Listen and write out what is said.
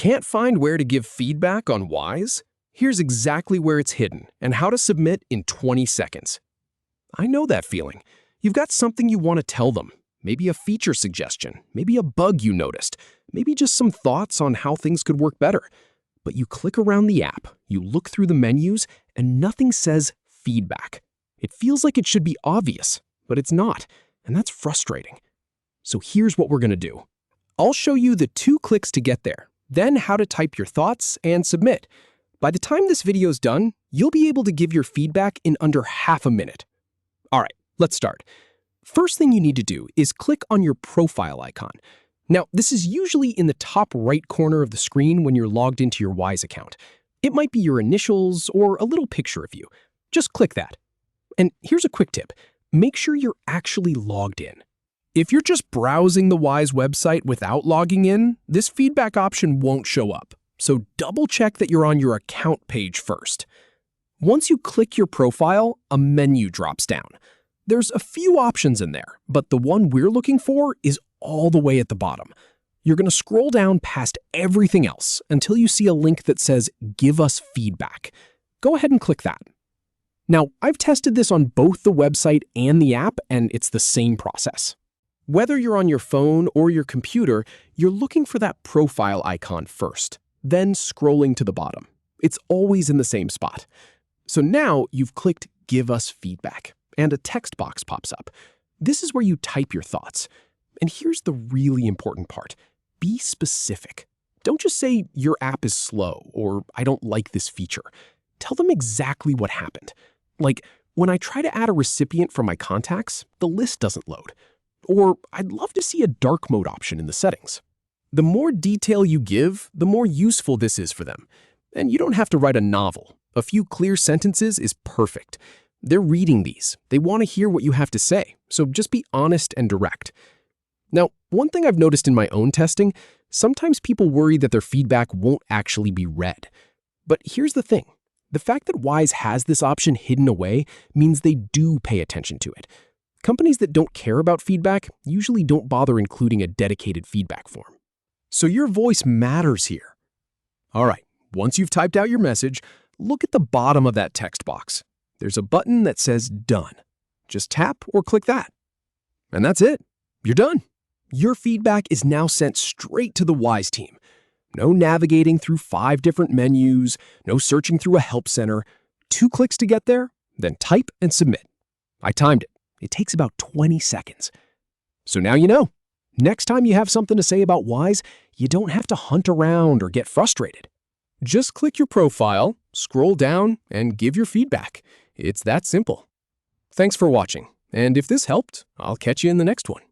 Can't find where to give feedback on Wise? Here's exactly where it's hidden and how to submit in 20 seconds. I know that feeling. You've got something you want to tell them. Maybe a feature suggestion, maybe a bug you noticed, maybe just some thoughts on how things could work better. But you click around the app, you look through the menus, and nothing says feedback. It feels like it should be obvious, but it's not, and that's frustrating. So here's what we're going to do. I'll show you the 2 clicks to get there, then how to type your thoughts and submit. By the time this video's done, you'll be able to give your feedback in under half a minute. All right, let's start. First thing you need to do is click on your profile icon. Now, this is usually in the top right corner of the screen when you're logged into your Wise account. It might be your initials or a little picture of you. Just click that. And here's a quick tip. Make sure you're actually logged in. If you're just browsing the Wise website without logging in, this feedback option won't show up. So double check that you're on your account page first. Once you click your profile, a menu drops down. There's a few options in there, but the one we're looking for is all the way at the bottom. You're going to scroll down past everything else until you see a link that says Give us feedback. Go ahead and click that. Now, I've tested this on both the website and the app, and it's the same process. Whether you're on your phone or your computer, you're looking for that profile icon first, then scrolling to the bottom. It's always in the same spot. So now you've clicked Give us feedback, and a text box pops up. This is where you type your thoughts. And here's the really important part. Be specific. Don't just say your app is slow or I don't like this feature. Tell them exactly what happened. Like, when I try to add a recipient from my contacts, the list doesn't load. Or I'd love to see a dark mode option in the settings. The more detail you give, the more useful this is for them. And you don't have to write a novel. A few clear sentences is perfect. They're reading these. They want to hear what you have to say, so just be honest and direct. Now, one thing I've noticed in my own testing, sometimes people worry that their feedback won't actually be read. But here's the thing. The fact that Wise has this option hidden away means they do pay attention to it. Companies that don't care about feedback usually don't bother including a dedicated feedback form. So your voice matters here. All right, once you've typed out your message, look at the bottom of that text box. There's a button that says Done. Just tap or click that. And that's it. You're done. Your feedback is now sent straight to the Wise team. No navigating through 5 different menus, no searching through a help center. 2 clicks to get there, then type and submit. I timed it. It takes about 20 seconds. So now you know. Next time you have something to say about Wise, you don't have to hunt around or get frustrated. Just click your profile, scroll down, and give your feedback. It's that simple. Thanks for watching, and if this helped, I'll catch you in the next one.